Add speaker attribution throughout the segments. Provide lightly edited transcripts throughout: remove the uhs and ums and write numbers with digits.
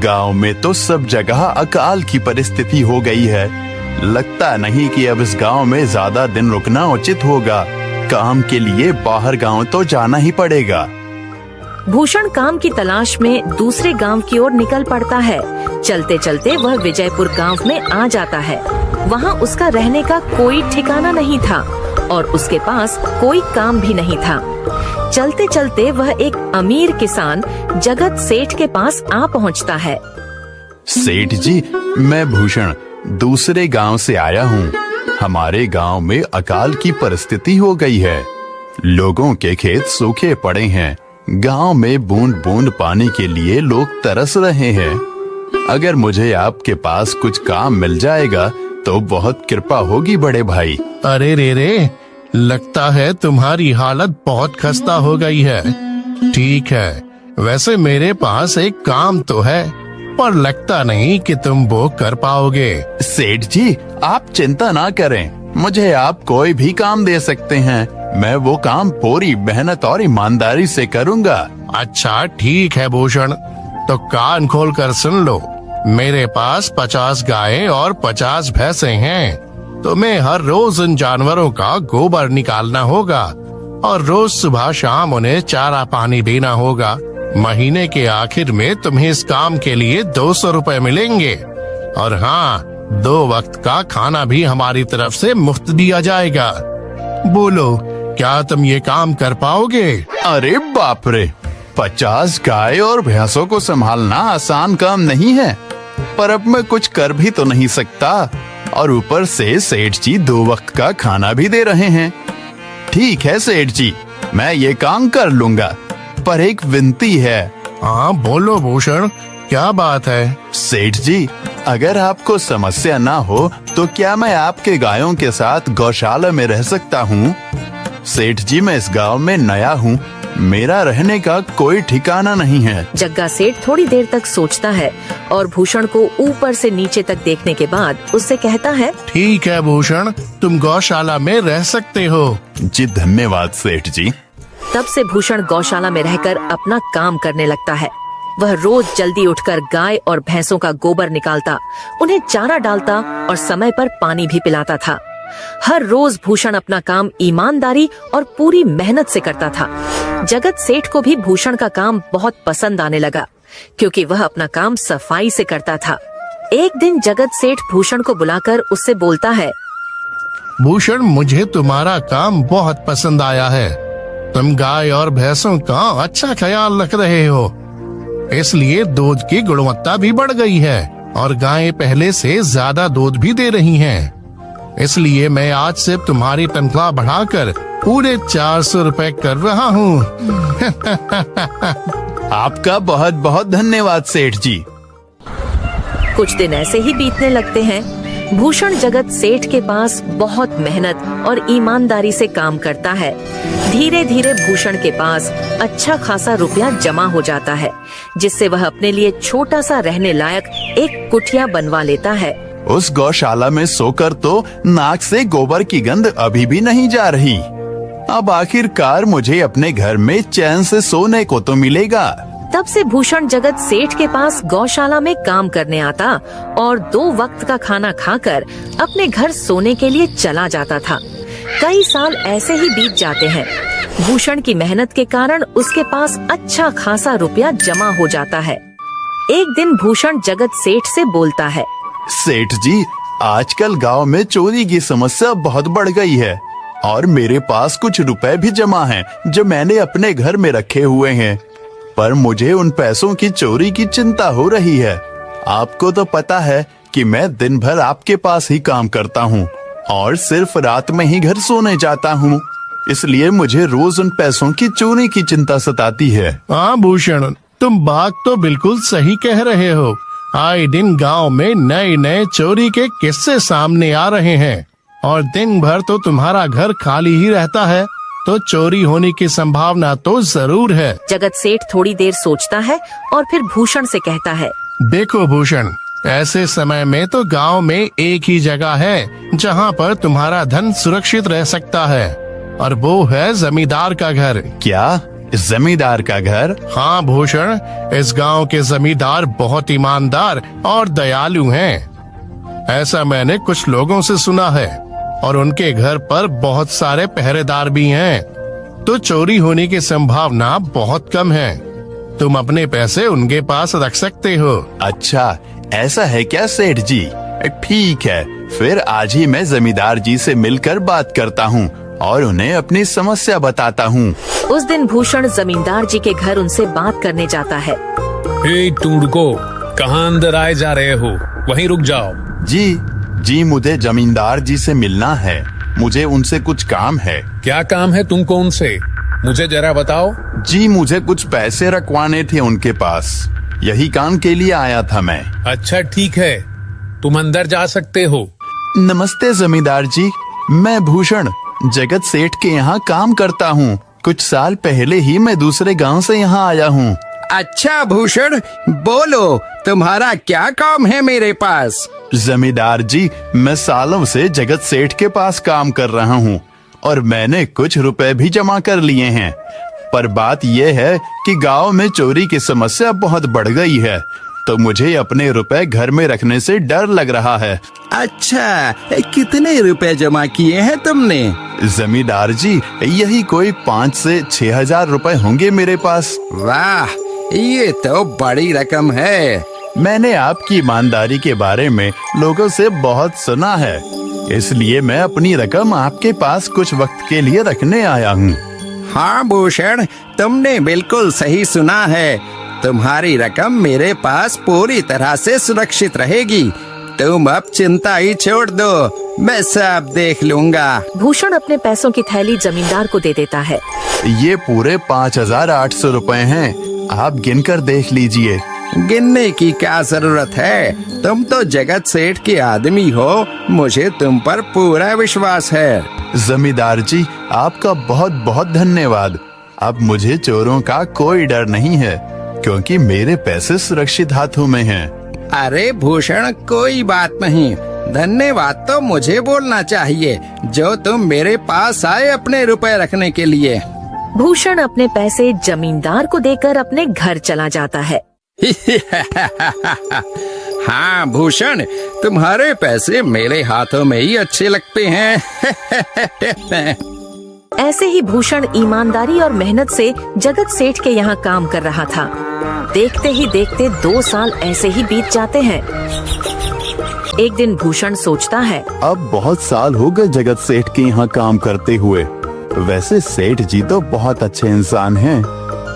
Speaker 1: गांव में तो सब जगह अकाल की परिस्थिति हो गई है। लगता नहीं कि अब इस गांव में ज्यादा दिन रुकना उचित होगा। काम के लिए बाहर गांव तो जाना ही पड़ेगा।
Speaker 2: भूषण काम की तलाश में दूसरे गांव की ओर निकल पड़ता है। चलते चलते वह विजयपुर गांव में आ जाता है। वहां उसका रहने का कोई ठिकाना नहीं था और उसके पास कोई काम भी नहीं था। चलते चलते वह एक अमीर किसान जगत सेठ के पास आ पहुंचता है।
Speaker 1: सेठ जी, मैं भूषण दूसरे गांव से आया हूँ। हमारे गांव में अकाल की परिस्थिति हो गई है। लोगों के खेत सूखे पड़े हैं। गांव में बूंद बूंद पानी के लिए लोग तरस रहे हैं। अगर मुझे आपके पास कुछ काम मिल जाएगा तो बहुत कृपा होगी बड़े भाई।
Speaker 3: अरे रे, लगता है तुम्हारी हालत बहुत खस्ता हो गई है। ठीक है, वैसे मेरे पास एक काम तो है, पर लगता नहीं कि तुम वो कर पाओगे।
Speaker 1: सेठ जी, आप चिंता ना करें। मुझे आप कोई भी काम दे सकते हैं। मैं वो काम पूरी मेहनत और ईमानदारी से करूँगा।
Speaker 3: अच्छा ठीक है भूषण, तो कान खोल कर सुन लो। मेरे पास 50 गायें और 50 भैंसें हैं। तुम्हें हर रोज उन जानवरों का गोबर निकालना होगा और रोज सुबह शाम उन्हें चारा पानी देना होगा। महीने के आखिर में तुम्हें इस काम के लिए 200 रुपए मिलेंगे। और हाँ, 2 वक्त का खाना भी हमारी तरफ से मुफ्त दिया जाएगा। बोलो, क्या तुम ये काम कर पाओगे?
Speaker 1: अरे बाप रे, 50 गाय और भैंसों को संभालना आसान काम नहीं है। पर अब मैं कुछ कर भी तो नहीं सकता, और ऊपर से सेठ जी 2 वक्त का खाना भी दे रहे हैं। ठीक है सेठ जी, मैं ये काम कर लूंगा, पर एक विनती है।
Speaker 3: हाँ बोलो भूषण, क्या बात है?
Speaker 1: सेठ जी, अगर आपको समस्या ना हो तो क्या मैं आपके गायों के साथ गौशाला में रह सकता हूँ? सेठ जी, मैं इस गांव में नया हूँ। मेरा रहने का कोई ठिकाना नहीं है।
Speaker 2: जग्गा सेठ थोड़ी देर तक सोचता है और भूषण को ऊपर से नीचे तक देखने के बाद उससे कहता है,
Speaker 3: ठीक है भूषण, तुम गौशाला में रह सकते हो।
Speaker 1: जी धन्यवाद सेठ जी।
Speaker 2: तब से भूषण गौशाला में रहकर अपना काम करने लगता है। वह रोज जल्दी उठकर गाय और भैंसों का गोबर निकालता, उन्हें चारा डालता और समय पर पानी भी पिलाता था। हर रोज भूषण अपना काम ईमानदारी और पूरी मेहनत से करता था। जगत सेठ को भी भूषण का काम बहुत पसंद आने लगा, क्योंकि वह अपना काम सफाई से करता था। एक दिन जगत सेठ भूषण को बुलाकर उससे बोलता है,
Speaker 3: भूषण, मुझे तुम्हारा काम बहुत पसंद आया है। तुम गाय और भैंसों का अच्छा ख्याल रख रहे हो, इसलिए दूध की गुणवत्ता भी बढ़ गई है और गायें पहले से ज्यादा दूध भी दे रही हैं। इसलिए मैं आज से तुम्हारी तनख्वाह बढ़ाकर पूरे 400 रुपए कर रहा हूँ।
Speaker 1: आपका बहुत बहुत धन्यवाद सेठ जी।
Speaker 2: कुछ दिन ऐसे ही बीतने लगते हैं। भूषण जगत सेठ के पास बहुत मेहनत और ईमानदारी से काम करता है। धीरे धीरे भूषण के पास अच्छा खासा रुपया जमा हो जाता है, जिससे वह अपने लिए छोटा सा रहने लायक एक कुटिया बनवा लेता है।
Speaker 1: उस गौशाला में सोकर तो नाक से गोबर की गंध अभी भी नहीं जा रही। अब आखिरकार मुझे अपने घर में चैन से सोने को तो मिलेगा।
Speaker 2: तब से भूषण जगत सेठ के पास गौशाला में काम करने आता और 2 वक्त का खाना खाकर अपने घर सोने के लिए चला जाता था। कई साल ऐसे ही बीत जाते हैं। भूषण की मेहनत के कारण उसके पास अच्छा खासा रुपया जमा हो जाता है। एक दिन भूषण जगत सेठ से बोलता है,
Speaker 1: सेठ जी, आजकल गांव में चोरी की समस्या बहुत बढ़ गई है और मेरे पास कुछ रुपए भी जमा हैं जो मैंने अपने घर में रखे हुए हैं, पर मुझे उन पैसों की चोरी की चिंता हो रही है। आपको तो पता है कि मैं दिन भर आपके पास ही काम करता हूँ और सिर्फ रात में ही घर सोने जाता हूँ, इसलिए मुझे रोज उन पैसों की चोरी की चिंता सताती है।
Speaker 3: हाँ भूषण, तुम बात तो बिल्कुल सही कह रहे हो। आए दिन गांव में नए नए चोरी के किस्से सामने आ रहे हैं और दिन भर तो तुम्हारा घर खाली ही रहता है, तो चोरी होने की संभावना तो जरूर है।
Speaker 2: जगत सेठ थोड़ी देर सोचता है और फिर भूषण से कहता है,
Speaker 3: देखो भूषण, ऐसे समय में तो गांव में एक ही जगह है जहां पर तुम्हारा धन सुरक्षित रह सकता है, और वो है जमींदार का घर।
Speaker 1: क्या जमींदार का घर?
Speaker 3: हाँ भूषण, इस गांव के जमींदार बहुत ईमानदार और दयालु हैं। ऐसा मैंने कुछ लोगों से सुना है, और उनके घर पर बहुत सारे पहरेदार भी हैं, तो चोरी होने की संभावना बहुत कम है। तुम अपने पैसे उनके पास रख सकते हो।
Speaker 1: अच्छा, ऐसा है क्या सेठ जी? ठीक है, फिर आज ही मैं जमींदार जी से मिलकर बात करता हूँ और उन्हें अपनी समस्या बताता हूँ।
Speaker 2: उस दिन भूषण जमींदार जी के घर उनसे बात करने जाता है।
Speaker 4: हे टूडको, कहाँ अंदर आए जा रहे हो? वहीं रुक जाओ।
Speaker 1: जी, मुझे जमींदार जी से मिलना है। मुझे उनसे कुछ काम है।
Speaker 4: क्या काम है तुमको उनसे? मुझे जरा बताओ।
Speaker 1: जी, मुझे कुछ पैसे रखवाने थे उनके पास, यही काम के लिए आया था मैं।
Speaker 4: अच्छा ठीक है, तुम अंदर जा सकते हो।
Speaker 1: नमस्ते जमींदार जी, मैं भूषण जगत सेठ के यहाँ काम करता हूँ। कुछ साल पहले ही मैं दूसरे गांव से यहाँ आया हूँ।
Speaker 5: अच्छा भूषण, बोलो तुम्हारा क्या काम है मेरे पास?
Speaker 1: जमींदार जी, मैं सालों से जगत सेठ के पास काम कर रहा हूँ और मैंने कुछ रुपए भी जमा कर लिए हैं, पर बात यह है कि गांव में चोरी की समस्या बहुत बढ़ गई है, तो मुझे अपने रुपए घर में रखने से डर लग रहा है।
Speaker 5: अच्छा, कितने रुपए जमा किए हैं तुमने?
Speaker 1: जमींदार जी, यही कोई 5 से 6 हजार रुपए होंगे मेरे पास।
Speaker 5: वाह, ये तो बड़ी रकम है।
Speaker 1: मैंने आपकी ईमानदारी के बारे में लोगों से बहुत सुना है, इसलिए मैं अपनी रकम आपके पास कुछ वक्त के लिए रखने आया हूँ।
Speaker 5: हाँ भूषण, तुमने बिल्कुल सही सुना है। तुम्हारी रकम मेरे पास पूरी तरह से सुरक्षित रहेगी। तुम अब चिंता ही छोड़ दो, मैं सब देख लूंगा।
Speaker 2: भूषण अपने पैसों की थैली जमींदार को दे देता है।
Speaker 1: ये पूरे 5,800 रुपए हैं, आप गिनकर देख लीजिए।
Speaker 5: गिनने की क्या जरूरत है? तुम तो जगत सेठ के आदमी हो, मुझे तुम पर पूरा विश्वास है।
Speaker 1: जमींदार जी, आपका बहुत बहुत धन्यवाद। अब मुझे चोरों का कोई डर नहीं है, क्योंकि मेरे पैसे सुरक्षित हाथों में हैं।
Speaker 5: अरे भूषण, कोई बात नहीं, धन्यवाद तो मुझे बोलना चाहिए, जो तुम मेरे पास आए अपने रुपए रखने के लिए।
Speaker 2: भूषण अपने पैसे जमींदार को देकर अपने घर चला जाता है।
Speaker 5: हाँ भूषण, तुम्हारे पैसे मेरे हाथों में ही अच्छे लगते हैं।
Speaker 2: ऐसे ही भूषण ईमानदारी और मेहनत से जगत सेठ के यहाँ काम कर रहा था। देखते ही देखते 2 साल ऐसे ही बीत जाते हैं। एक दिन भूषण सोचता है,
Speaker 1: अब बहुत साल हो गए जगत सेठ के यहाँ काम करते हुए। वैसे सेठ जी तो बहुत अच्छे इंसान हैं,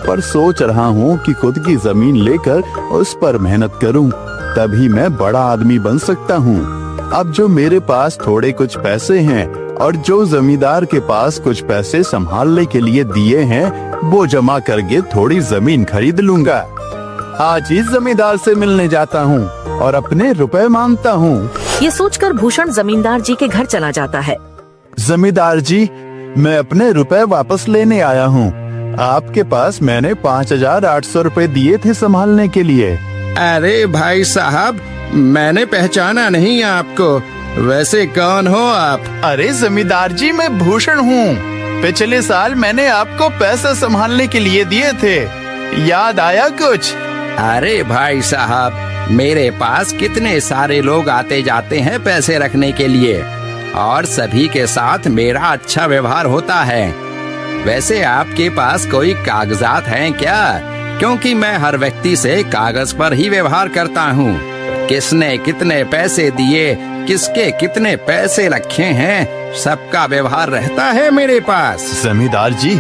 Speaker 1: पर सोच रहा हूँ कि खुद की जमीन लेकर उस पर मेहनत करूँ, तभी मैं बड़ा आदमी बन सकता हूँ। अब जो मेरे पास थोड़े कुछ पैसे हैं और जो जमींदार के पास कुछ पैसे संभालने के लिए दिए हैं, वो जमा करके थोड़ी जमीन खरीद लूंगा। आज ही जमींदार से मिलने जाता हूँ और अपने रुपए मांगता हूँ।
Speaker 2: ये सोचकर भूषण जमींदार जी के घर चला जाता है।
Speaker 1: जमींदार जी, मैं अपने रुपए वापस लेने आया हूँ। आपके पास मैंने 5,800 रुपए दिए थे संभालने के लिए।
Speaker 5: अरे भाई साहब, मैंने पहचाना नहीं आपको, वैसे कौन हो आप?
Speaker 1: अरे जमींदार जी, मैं भूषण हूँ। पिछले साल मैंने आपको पैसे संभालने के लिए दिए थे, याद आया कुछ?
Speaker 5: अरे भाई साहब, मेरे पास कितने सारे लोग आते जाते हैं पैसे रखने के लिए, और सभी के साथ मेरा अच्छा व्यवहार होता है। वैसे आपके पास कोई कागजात हैं क्या? क्योंकि मैं हर व्यक्ति से कागज पर ही व्यवहार करता हूँ। किसने कितने पैसे दिए, किसके कितने पैसे रखे हैं, सबका व्यवहार रहता है मेरे पास।
Speaker 1: जमींदार जी,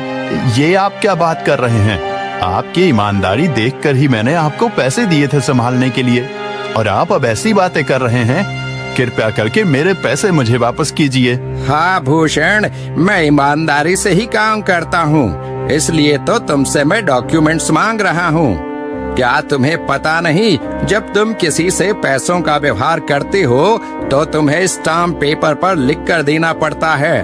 Speaker 1: ये आप क्या बात कर रहे हैं? आपकी ईमानदारी देखकर ही मैंने आपको पैसे दिए थे संभालने के लिए, और आप अब ऐसी बातें कर रहे हैं। कृपया करके मेरे पैसे मुझे वापस कीजिए।
Speaker 5: हाँ भूषण, मैं ईमानदारी से ही काम करता हूँ, इसलिए तो तुमसे मैं डॉक्यूमेंट्स मांग रहा हूँ। क्या तुम्हें पता नहीं, जब तुम किसी से पैसों का व्यवहार करते हो तो तुम्हें स्टाम्प पेपर पर लिख कर देना पड़ता है।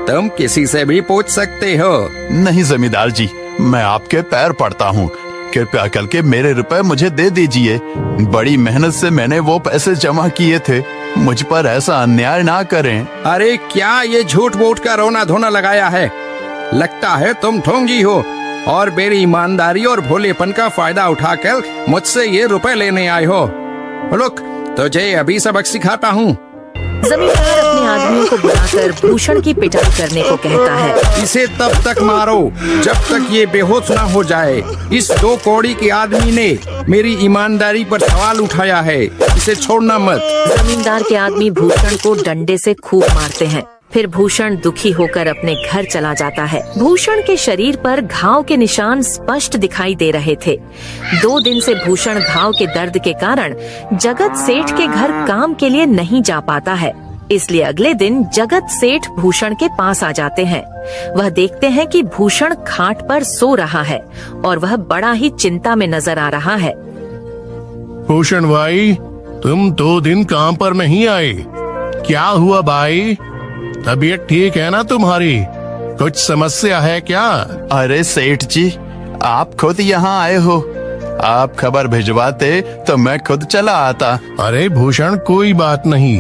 Speaker 5: तुम किसी से भी पूछ सकते हो।
Speaker 1: नहीं जमींदार जी, मैं आपके पैर पड़ता हूँ, कृपया करके मेरे रुपए मुझे दे दीजिए। बड़ी मेहनत से मैंने वो पैसे जमा किए थे, मुझ पर ऐसा अन्याय ना करें।
Speaker 5: अरे क्या ये झूठ मूठ का रोना धोना लगाया है? लगता है तुम ढोंगी हो और मेरी ईमानदारी और भोलेपन का फायदा उठाकर मुझसे ये रुपए लेने आए हो। रुक, तुझे अभी सबक सिखाता हूँ।
Speaker 2: जमींदार अपने आदमियों को बुलाकर भूषण की पिटाई करने को कहता है।
Speaker 5: इसे तब तक मारो जब तक ये बेहोश ना हो जाए। इस 2 कौड़ी के आदमी ने मेरी ईमानदारी पर सवाल उठाया है, इसे छोड़ना मत।
Speaker 2: जमींदार के आदमी भूषण को डंडे से खूब मारते हैं। फिर भूषण दुखी होकर अपने घर चला जाता है। भूषण के शरीर पर घाव के निशान स्पष्ट दिखाई दे रहे थे। 2 दिन से भूषण घाव के दर्द के कारण जगत सेठ के घर काम के लिए नहीं जा पाता है। इसलिए अगले दिन जगत सेठ भूषण के पास आ जाते हैं। वह देखते हैं कि भूषण खाट पर सो रहा है और वह बड़ा ही चिंता में नजर आ रहा है।
Speaker 3: भूषण भाई, तुम 2 दिन काम पर नहीं आए, क्या हुआ भाई? तबीयत ठीक है ना तुम्हारी? कुछ समस्या है क्या?
Speaker 1: अरे सेठ जी, आप खुद यहाँ आए हो। आप खबर भिजवाते तो मैं खुद चला आता।
Speaker 3: अरे भूषण, कोई बात नहीं,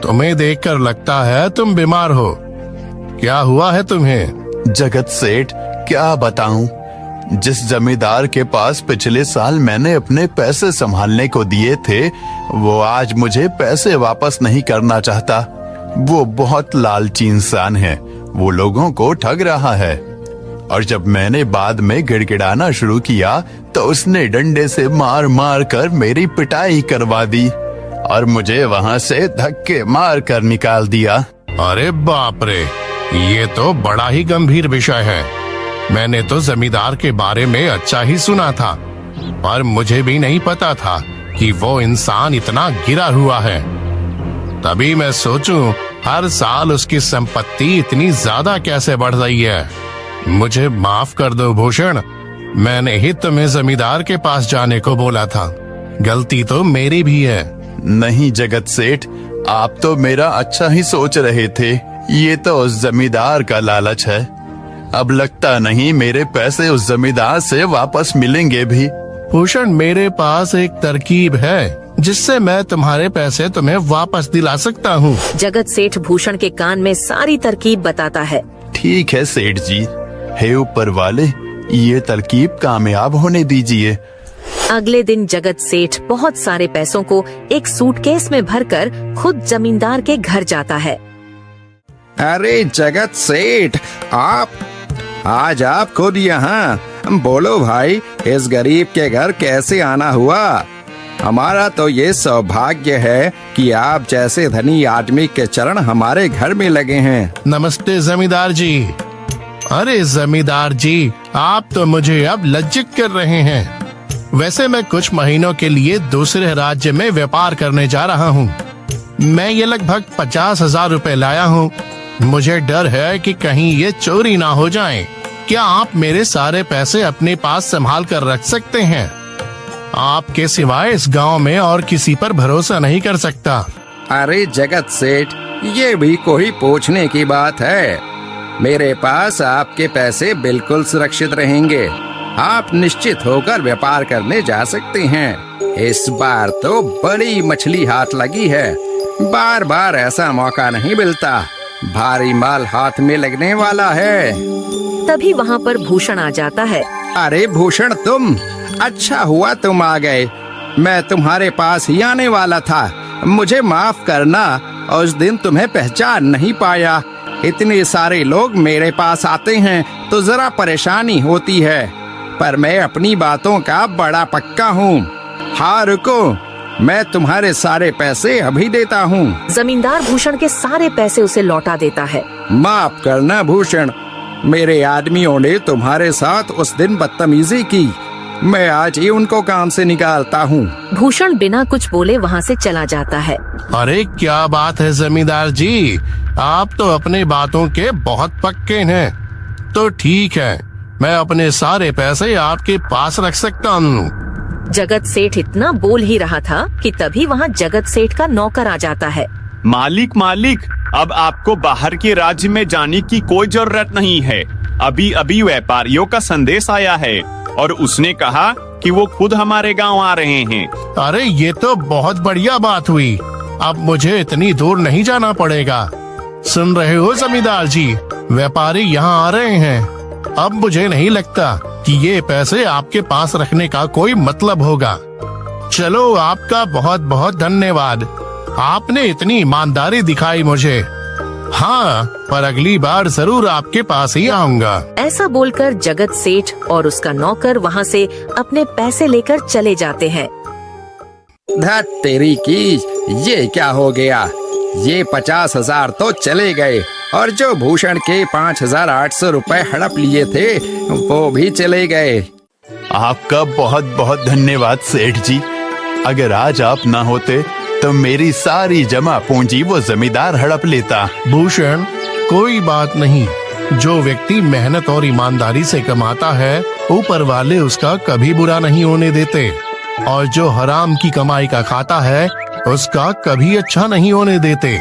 Speaker 3: तुम्हें देखकर लगता है तुम बीमार हो। क्या हुआ है तुम्हें?
Speaker 1: जगत सेठ, क्या बताऊं, जिस जमींदार के पास पिछले साल मैंने अपने पैसे संभालने को दिए थे, वो आज मुझे पैसे वापस नहीं करना चाहता। वो बहुत लालची इंसान है, वो लोगों को ठग रहा है। और जब मैंने बाद में गिड़गिड़ाना शुरू किया तो उसने डंडे से मार मार कर मेरी पिटाई करवा दी और मुझे वहाँ से धक्के मार कर निकाल दिया।
Speaker 3: अरे बाप रे, ये तो बड़ा ही गंभीर विषय है। मैंने तो जमींदार के बारे में अच्छा ही सुना था, पर मुझे भी नहीं पता था कि वो इंसान इतना गिरा हुआ है। तभी मैं सोचूं, हर साल उसकी संपत्ति इतनी ज्यादा कैसे बढ़ रही है। मुझे माफ कर दो भूषण, मैंने ही तुम्हें जमींदार के पास जाने को बोला था। गलती तो मेरी भी है।
Speaker 1: नहीं जगत सेठ, आप तो मेरा अच्छा ही सोच रहे थे। ये तो उस जमींदार का लालच है। अब लगता नहीं मेरे पैसे उस जमींदार से वापस मिलेंगे भी।
Speaker 3: भूषण, मेरे पास एक तरकीब है जिससे मैं तुम्हारे पैसे तुम्हें वापस दिला सकता हूँ।
Speaker 2: जगत सेठ भूषण के कान में सारी तरकीब बताता है।
Speaker 1: ठीक है सेठ जी, हे ऊपर वाले, ये तरकीब कामयाब होने दीजिए।
Speaker 2: अगले दिन जगत सेठ बहुत सारे पैसों को एक सूटकेस में भरकर खुद जमींदार के घर जाता है।
Speaker 5: अरे जगत सेठ, आज आप खुद यहाँ? बोलो भाई, इस गरीब के घर कैसे आना हुआ? हमारा तो ये सौभाग्य है कि आप जैसे धनी आदमी के चरण हमारे घर में लगे हैं।
Speaker 3: नमस्ते जमींदार जी। अरे जमींदार जी, आप तो मुझे अब लज्जित कर रहे हैं। वैसे मैं कुछ महीनों के लिए दूसरे राज्य में व्यापार करने जा रहा हूँ। मैं ये लगभग 50,000 रुपए लाया हूँ। मुझे डर है कि कहीं ये चोरी ना हो जाए। क्या आप मेरे सारे पैसे अपने पास संभाल कर रख सकते हैं? आपके सिवाय इस गांव में और किसी पर भरोसा नहीं कर सकता।
Speaker 5: अरे जगत सेठ, ये भी कोई पूछने की बात है? मेरे पास आपके पैसे बिल्कुल सुरक्षित रहेंगे। आप निश्चित होकर व्यापार करने जा सकते हैं। इस बार तो बड़ी मछली हाथ लगी है। बार बार ऐसा मौका नहीं मिलता। भारी माल हाथ में लगने वाला है।
Speaker 2: तभी वहाँ पर भूषण आ जाता है।
Speaker 5: अरे भूषण, तुम? अच्छा हुआ तुम आ गए। मैं तुम्हारे पास ही आने वाला था। मुझे माफ करना, उस दिन तुम्हें पहचान नहीं पाया। इतने सारे लोग मेरे पास आते हैं तो जरा परेशानी होती है, पर मैं अपनी बातों का बड़ा पक्का हूँ। हाँ रुको, मैं तुम्हारे सारे पैसे अभी देता हूँ।
Speaker 2: जमींदार भूषण के सारे पैसे उसे लौटा देता है।
Speaker 5: माफ करना भूषण, मेरे आदमियों ने तुम्हारे साथ उस दिन बदतमीजी की। मैं आज ही उनको काम से निकालता हूँ।
Speaker 2: भूषण बिना कुछ बोले वहाँ से चला जाता है।
Speaker 3: अरे क्या बात है जमींदार जी, आप तो अपने बातों के बहुत पक्के हैं। तो ठीक है, मैं अपने सारे पैसे आपके पास रख सकता हूँ।
Speaker 2: जगत सेठ इतना बोल ही रहा था कि तभी वहाँ जगत सेठ का नौकर आ जाता है।
Speaker 6: मालिक, अब आपको बाहर के राज्य में जाने की कोई जरूरत नहीं है। अभी अभी व्यापारियों का संदेश आया है और उसने कहा कि वो खुद हमारे गांव आ रहे हैं।
Speaker 3: अरे ये तो बहुत बढ़िया बात हुई। अब मुझे इतनी दूर नहीं जाना पड़ेगा। सुन रहे हो जमींदार जी, व्यापारी यहाँ आ रहे हैं। अब मुझे नहीं लगता कि ये पैसे आपके पास रखने का कोई मतलब होगा। चलो, आपका बहुत बहुत धन्यवाद। आपने इतनी ईमानदारी दिखाई मुझे। हाँ, पर अगली बार जरूर आपके पास ही आऊंगा।
Speaker 2: ऐसा बोलकर जगत सेठ और उसका नौकर वहाँ से अपने पैसे लेकर चले जाते हैं।
Speaker 5: धत तेरी की, ये क्या हो गया? ये 50,000 तो चले गए और जो भूषण के 5,800 रुपए हड़प लिए थे वो भी चले गए।
Speaker 1: आपका बहुत बहुत धन्यवाद सेठ जी। अगर आज आप ना होते तो मेरी सारी जमा पूंजी वो जमींदार हड़प लेता।
Speaker 3: भूषण, कोई बात नहीं। जो व्यक्ति मेहनत और ईमानदारी से कमाता है, ऊपर वाले उसका कभी बुरा नहीं होने देते, और जो हराम की कमाई का खाता है उसका कभी अच्छा नहीं होने देते।